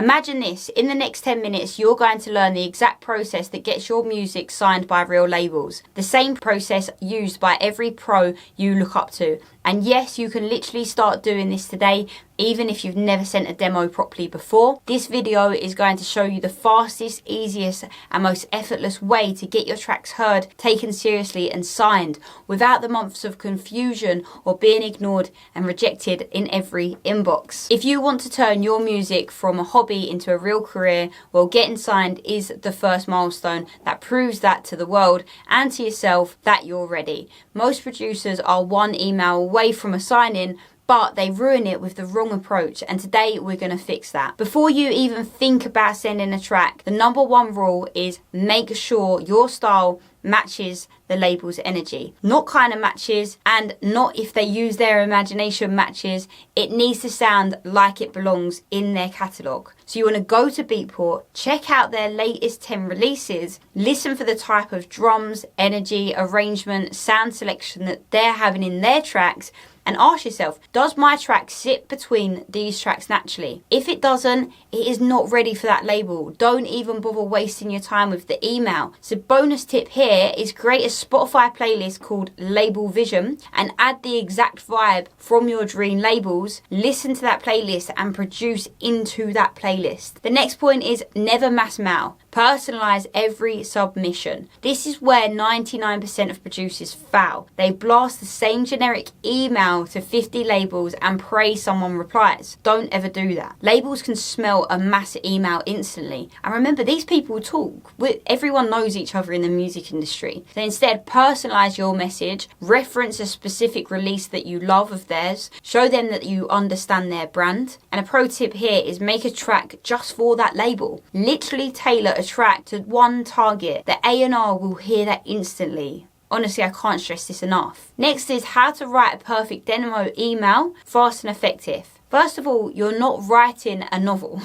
Imagine this, in the next 10 minutes you're going to learn the exact process that gets your music signed by real labels. The same process used by every pro you look up to. And yes, you can literally start doing this today, even if you've never sent a demo properly before. This video is going to show you the fastest, easiest and most effortless way to get your tracks heard, taken seriously and signed without the months of confusion or being ignored and rejected in every inbox. If you want to turn your music from a hobby into a real career, well, getting signed is the first milestone that proves that to the world and to yourself that you're ready. Most producers are one email away from a sign-in, but they ruin it with the wrong approach, and today we're going to fix that. Before you even think about sending a track, the number one rule is make sure your style matches the label's energy. Not kind of matches, and not if they use their imagination matches. It needs to sound like it belongs in their catalogue. So you want to go to Beatport, check out their latest 10 releases, listen for the type of drums, energy, arrangement, sound selection that they're having in their tracks, and ask yourself, does my track sit between these tracks naturally? If it doesn't, it is not ready for that label. Don't even bother wasting your time with the email. So bonus tip here is create a Spotify playlist called Label Vision and add the exact vibe from your dream labels. Listen to that playlist and produce into that playlist. The next point is never mass mail. Personalize every submission. This is where 99% of producers fail. They blast the same generic email to 50 labels and pray someone replies. Don't ever do that. Labels can smell a mass email instantly. And remember, these people talk. Everyone knows each other in the music industry. So instead, personalize your message, reference a specific release that you love of theirs, show them that you understand their brand. And a pro tip here is make a track just for that label. Literally tailor a track to one target. The A&R will hear that instantly. Honestly, I can't stress this enough. Next is how to write a perfect demo email, fast and effective. First of all, you're not writing a novel.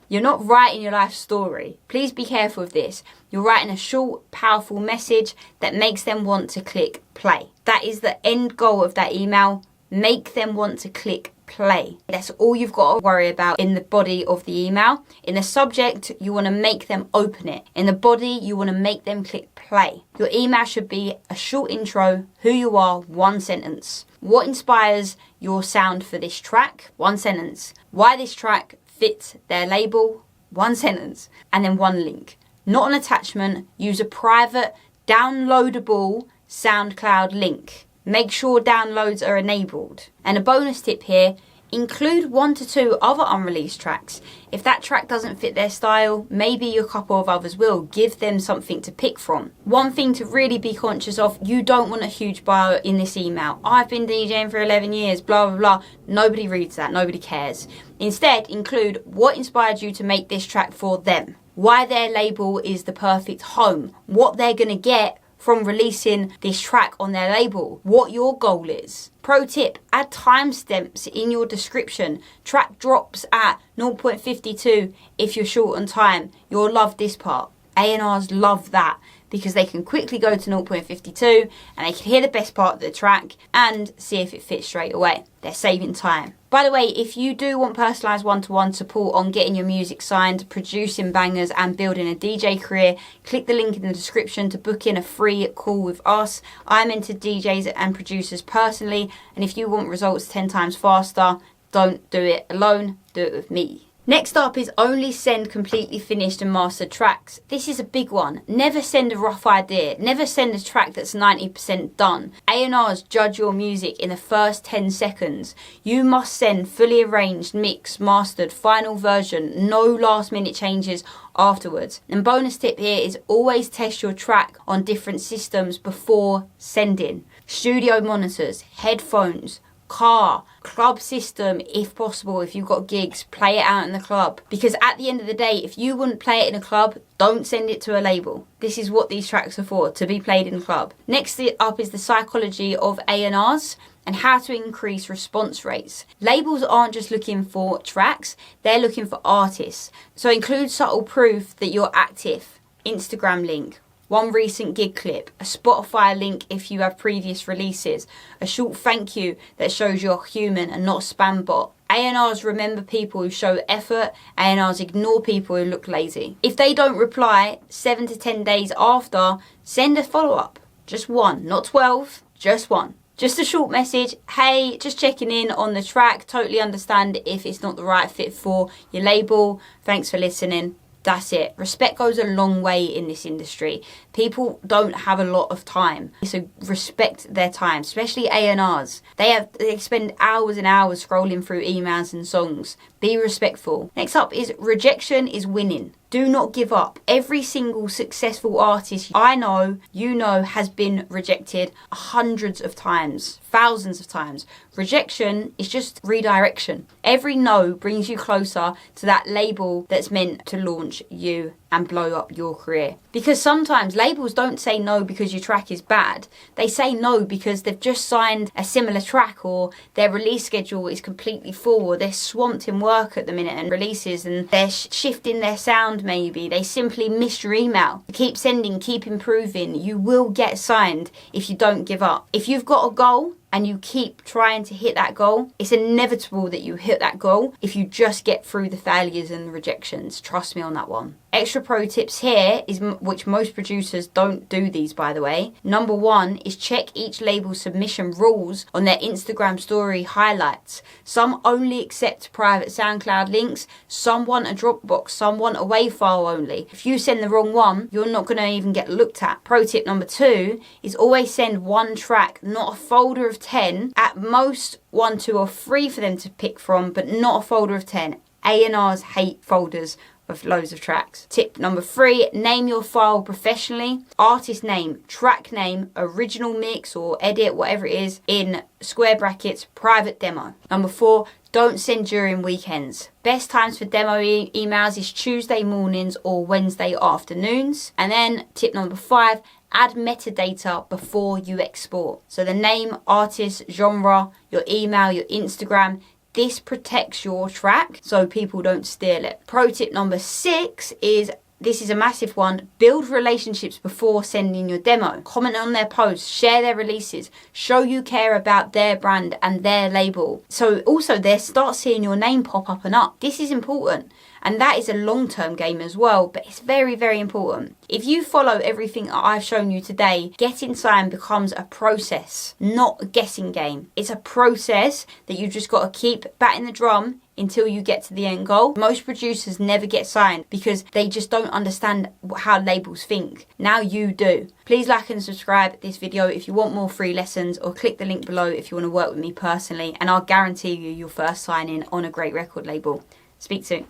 You're not writing your life story. Please be careful with this. You're writing a short, powerful message that makes them want to click play. That is the end goal of that email. Make them want to click play. That's all you've got to worry about in the body of the email. In the subject, you want to make them open it. In the body, you want to make them click play. Your email should be a short intro, who you are, one sentence. What inspires your sound for this track? One sentence. Why this track fits their label? One sentence. And then one link. Not an attachment. Use a private, downloadable SoundCloud link. Make sure downloads are enabled. And a bonus tip here, include 1 to 2 other unreleased tracks. If that track doesn't fit their style, maybe a couple of others will. Give them something to pick from. One thing to really be conscious of, you don't want a huge bio in this email. I've been DJing for 11 years, blah, blah, blah. Nobody reads that, nobody cares. Instead, include what inspired you to make this track for them. Why their label is the perfect home. What they're going to get from releasing this track on their label, what your goal is. Pro tip, add timestamps in your description. Track drops at 0.52 if you're short on time. You'll love this part. A&Rs love that because they can quickly go to 0.52 and they can hear the best part of the track and see if it fits straight away. They're saving time. By the way, if you do want personalised one-to-one support on getting your music signed, producing bangers and building a DJ career, click the link in the description to book in a free call with us. I'm into DJs and producers personally, and if you want results 10 times faster, don't do it alone, do it with me. Next up is only send completely finished and mastered tracks. This is a big one. Never send a rough idea. Never send a track that's 90% done. A&Rs judge your music in the first 10 seconds. You must send fully arranged, mixed, mastered, final version, no last minute changes afterwards. And bonus tip here is always test your track on different systems before sending. Studio monitors, headphones, car, club system, if possible. If you've got gigs, play it out in the club, because at the end of the day, if you wouldn't play it in a club, don't send it to a label. This is what these tracks are for, to be played in a club. Next up is the psychology of A&Rs and how to increase response rates. Labels aren't just looking for tracks, they're looking for artists. So include subtle proof that you're active. Instagram link, one recent gig clip, a Spotify link if you have previous releases, a short thank you that shows you're human and not spam bot. A&Rs remember people who show effort, A&Rs ignore people who look lazy. If they don't reply 7 to 10 days after, send a follow-up. Just one, not 12, just one. Just a short message, hey, just checking in on the track, totally understand if it's not the right fit for your label, thanks for listening. That's it. Respect goes a long way in this industry. People don't have a lot of time, so respect their time, especially A&Rs. They spend hours and hours scrolling through emails and songs. Be respectful. Next up is rejection is winning. Do not give up. Every single successful artist I know, you know, has been rejected hundreds of times, thousands of times. Rejection is just redirection. Every no brings you closer to that label that's meant to launch you and blow up your career. Because sometimes labels don't say no because your track is bad. They say no because they've just signed a similar track, or their release schedule is completely full, or they're swamped in work at the minute and releases, and they're shifting their sound maybe. They simply missed your email. Keep sending, keep improving. You will get signed if you don't give up. If you've got a goal and you keep trying to hit that goal, it's inevitable that you hit that goal if you just get through the failures and the rejections. Trust me on that one. Extra pro tips here is which most producers don't do these, by the way. Number one is check each label's submission rules on their Instagram story highlights. Some only accept private SoundCloud links, some want a Dropbox, some want a WAV file only. If you send the wrong one, you're not going to even get looked at. Pro tip number two is always send one track, not a folder of 10. At most 1, 2 or 3 for them to pick from, but not a folder of 10. A&Rs hate folders of loads of tracks. Tip number 3, name your file professionally. Artist name, track name, original mix or edit, whatever it is, in square brackets, private demo. Number 4, don't send during weekends. Best times for demo emails is Tuesday mornings or Wednesday afternoons. And then tip number 5, add metadata before you export. So the name, artist, genre, your email, your Instagram. This protects your track so people don't steal it. Pro tip number 6 is, this is a massive one, build relationships before sending your demo. Comment on their posts, share their releases, show you care about their brand and their label. So also they start seeing your name pop up and up. This is important. And that is a long-term game as well, but it's very, very important. If you follow everything I've shown you today, getting signed becomes a process, not a guessing game. It's a process that you just got to keep batting the drum until you get to the end goal. Most producers never get signed because they just don't understand how labels think. Now you do. Please like and subscribe this video if you want more free lessons, or click the link below if you want to work with me personally, and I'll guarantee you your first sign in on a great record label. Speak soon.